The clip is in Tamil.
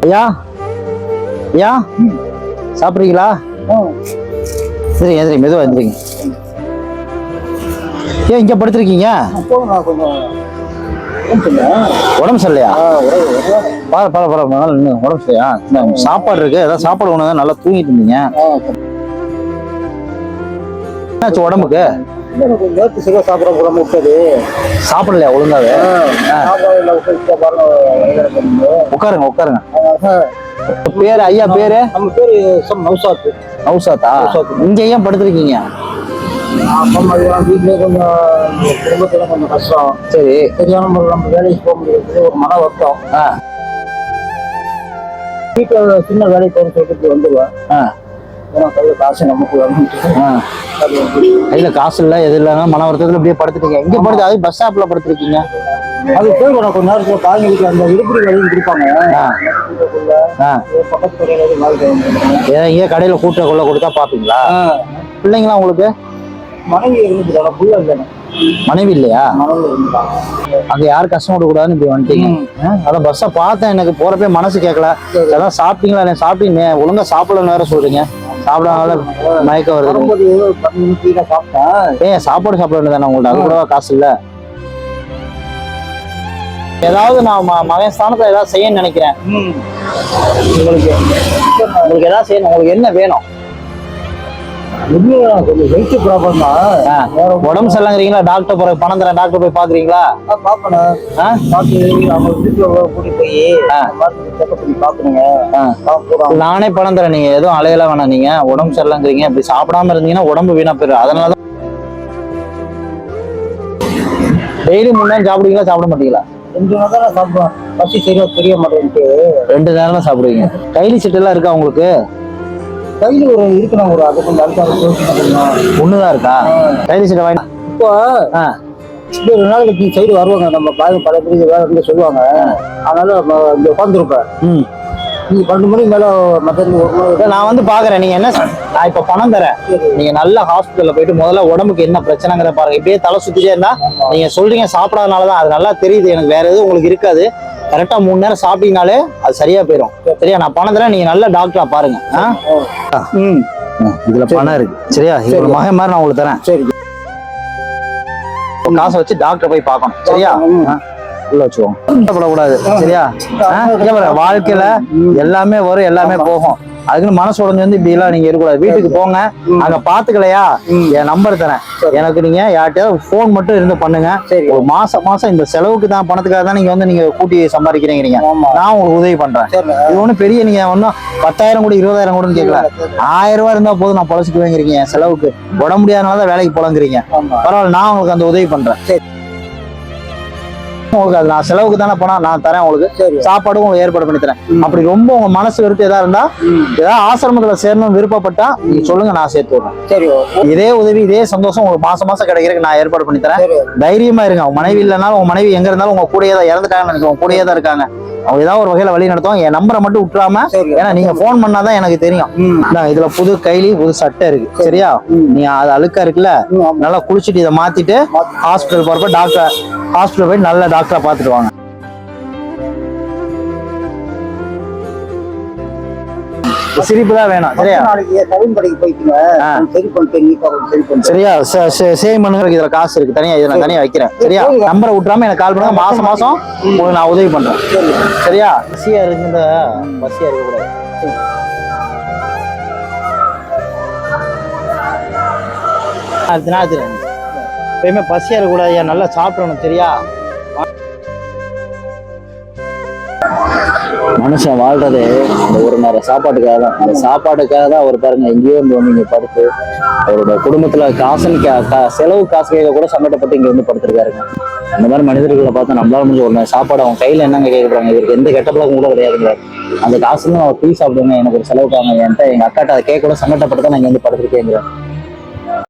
ஐயா ஐயா சாப்பிட்றீங்களா? சரிங்க சரி, மெதுவாக எழுந்திரிங்க. ஏன் இங்கே படுத்துருக்கீங்க? உடம்பு சரியில்லையா? பரவாயில்ல உடம்பு சரியா? சாப்பாடு இருக்கு, ஏதாவது சாப்பாடு ஒன்று தான். நல்லா தூங்கிட்டு இருந்தீங்க. என்னாச்சு உடம்புக்கு? சாப்பிடலையா ஒழுங்காவே? உட்காருங்க உட்காருங்க. பேரு ஐயா பேரு? நம்ம பேரு நௌசாத். நௌசாத்தா? இங்க ஏன் படுத்துருக்கீங்க? வீட்லயே கொஞ்சம் குடும்பத்துல கொஞ்சம் கஷ்டம். சரி, சரியான முறை நம்ம வேலைக்கு போக முடியாது, ஒரு மன வருத்தம். வீட்டுல சின்ன வேலைக்கு போகணும்னு சொல்லிட்டு வந்துடுவேன். கையில காசு நமக்கு கையில காசு இல்ல, எது இல்லைன்னா மன வருத்தத்துல அப்படியே படுத்துட்டீங்க. எங்க படுத்து? அது பஸ் ஸ்டாப்ல படுத்துருக்கீங்க. அது போய் கொஞ்ச நேரத்துல காய்கறி வீட்டுல அந்த விடுபடி வேலையும் கொடுப்பாங்க. பக்கத்து கடையில இங்க கடையில கூட்ட கொள்ள கொடுத்தா பாப்பீங்களா? பிள்ளைங்களா உங்களுக்கு? மனைவி இருந்துட்டு புள்ள இல்லை. மனைவி இல்லையா? மனைவி இருந்தாங்க. அங்க யாரும் கஷ்டம் கொடுக்கூடாதுன்னு இப்படி வந்துட்டீங்க. அதான் பஸ்ஸை பார்த்தேன், எனக்கு போறப்பே மனசு கேட்கல. அதான் சாப்பிட்டீங்களா? சாப்பிட்டீங்க, ஒழுங்கா சாப்பிடலன்னு வேற சொல்றீங்க. சாப்பிடாத மயக்கம் வருது. ஏன் சாப்பாடு சாப்பிட வேண்டியதானே உங்கள்ட்ட? அது கூட காசு இல்ல. ஏதாவது நான் மகன் ஸ்தானத்துல ஏதாவது செய்யணும்னு நினைக்கிறேன். உங்களுக்கு ஏதாவது செய்யணும். உங்களுக்கு என்ன வேணும்? கொஞ்சம் ஹெல்த் ப்ராப்ளம் தான். உடம்பு சரியில்லைங்கிறீங்களா? டாக்டர் போற பணம் தரேன், டாக்டர் போய் பாக்குறீங்களா? நானே பணம் தரேன், நீங்க எதுவும் அலையெல்லாம் வேணாம். நீங்க உடம்பு சரியில்லைங்கிறீங்க, இப்படி சாப்பிடாம இருந்தீங்கன்னா உடம்பு வீணா போயிடும். அதனாலதான் டெய்லி 3 நேரம் சாப்பிடுவீங்களா சாப்பிட மாட்டீங்களா? 2 நேரம் தான் சாப்பிடுவேன். பசி சரியா தெரிய மாட்டேன்ட்டு 2 நேரம் தான் சாப்பிடுவீங்க. கைலி சீட்டு எல்லாம் இருக்கா உங்களுக்கு? கையில ஒரு இருக்கணும், ஒரு அது கொஞ்சம் ஒண்ணுதான் இருக்கா? கைலி சீட்டை வாங்கி இப்போ 2 நாளைக்கு சைடு வருவாங்க. நம்ம பழைய வேலை இருந்து சொல்லுவாங்க. அதனால இங்க உட்காந்துருப்பேன். நீங்க 12 மணிக்கு மேல மத்தியானம் நான் வந்து பாக்குறேன். நீங்க என்ன, நான் இப்ப பணம் தரேன். நீங்க நல்ல ஹாஸ்பிட்டல்ல போயிட்டு முதல்ல உடம்புக்கு என்ன பிரச்சனைங்கிற பாருங்க. இப்படியே தலை சுத்திட்டே இருந்தா நீங்க சொல்றீங்க சாப்பிடாதனாலதான். அது நல்லா தெரியுது எனக்கு. வேற எதுவும் உங்களுக்கு இருக்காது. கரெக்டா 3 நேரம் சாப்பிட்டீங்கனாலே அது சரியா போயிடும். சரியா? நான் பணம் தரேன், நீங்க நல்ல டாக்டரா பாருங்க. இதுல பணம் இருக்கு. சரியா? இது மகன் மாதிரி நான் உங்களுக்கு தரேன். சரி, காசை வச்சு டாக்டர் போய் பார்க்கணும். சரியா? உள்ள வச்சுக்கோங்க, கஷ்டப்படக்கூடாது. சரியா? வாழ்க்கையில எல்லாமே வரும், எல்லாமே போகும். அதுக்குன்னு மனசு உடஞ்சு வந்து இப்படி எல்லாம் நீங்க இருக்கக்கூடாது. வீட்டுக்கு போங்க, அங்க பாத்துக்கலையா என் நம்பர் தரேன். எனக்கு நீங்க யார்கிட்டயாவது போன் மட்டும் இருந்து பண்ணுங்க. ஒரு மாசம் இந்த செலவுக்கு தான், பணத்துக்காக தான் நீங்க வந்து நீங்க கூட்டி சம்பாதிக்கிறீங்க. நான் உங்களுக்கு உதவி பண்றேன். இது ஒண்ணு பெரிய, நீங்க ஒன்னும் 10,000 கூட 20,000 கூட கேட்கல. 1000 ரூபாய் இருந்தா போதும், நான் பொழைச்சிக்குவேங்கிறீங்க. என் செலவுக்கு உடம்பு முடியாதனாலதான் வேலைக்கு போலங்கிறீங்க. பரவாயில்ல, நான் உங்களுக்கு அந்த உதவி பண்றேன். உங்களுக்கு அது நான் செலவுக்கு தானே பணம் நான் தரேன். உங்களுக்கு சாப்பாடும் உங்களுக்கு ஏற்பாடு பண்ணி தரேன். அப்படி ரொம்ப உங்க மனசு விருப்பம் ஏதா இருந்தா, ஏதாவது ஆசிரமத்துல சேரணும் விருப்பப்பட்டா நீங்க சொல்லுங்க, நான் சேர்த்து விடுறேன். சரி, இதே உதவி இதே சந்தோஷம் உங்களுக்கு மாசம் கிடைக்கிறதுக்கு நான் ஏற்பாடு பண்ணி தரேன். தைரியமா இருங்க. உங்க மனைவி இல்லைனாலும், உங்க மனைவி எங்க இருந்தாலும் உங்க கூடயே தான் இறந்துட்டாங்கன்னு நினைக்கிறேன். உங்க கூடயே தான் இருக்காங்க. அவங்க ஏதாவது ஒரு வகையில வழி நடத்தும். என் நம்பரை மட்டும் விட்டுறாம, ஏன்னா நீங்க போன் பண்ணாதான் எனக்கு தெரியும். இதுல புது கைலி புது சட்டை இருக்கு. சரியா? நீங்க அது அழுக்கா இருக்குல்ல, நல்லா குளிச்சுட்டு இதை மாத்திட்டு ஹாஸ்பிட்டல் போறப்ப டாக்டர் ஹாஸ்பிட்டல் போய் நல்ல டாக்டரா பாத்துட்டு வாங்க. சிரிப்பு தான் வேணும். சரியா? சரியா? சேவ் பண்ணுங்க. இதுல காசு இருக்கு தனியா, இதை நான் தனியா வைக்கிறேன். சரியா? நம்பரை விட்டுறாம எனக்கு கால் பண்ணுங்க. மாசம் உங்களுக்கு நான் உதவி பண்றேன். சரியா? பசியா இருக்குங்க, பசியா இருக்க கூடாது. எப்பயுமே பசியா இருக்க கூடாது. நல்லா சாப்பிடணும். சரியா? மனுஷன் வாழ்றதே இந்த ஒரு நேரம் சாப்பாட்டுக்காக தான். அந்த சாப்பாட்டுக்காக தான் அவர் பாருங்க எங்கேயோ வந்து இங்க படுத்து அவரோட குடும்பத்துல செலவு காசு கேட்க கூட சங்கடப்பட்டு இங்க வந்து படுத்திருக்காருங்க. அந்த மாதிரி மனிதர்களை பார்த்தா நம்மளால முடிஞ்ச ஒரு சாப்பாடு அவங்க கையில என்னங்க கேட்கறாங்க. இவருக்கு எந்த கெட்ட பழக்கம் கூட கிடையாதுங்க. அந்த காசுல அவர் டீ சாப்பிடுங்க, எனக்கு ஒரு செலவுக்காங்க. என்கிட்ட எங்க அக்காட்ட அதை கேட்க கூட சங்கடப்பட்டு தான் நான் இங்க வந்து படுத்திருக்கேங்கிறேன்.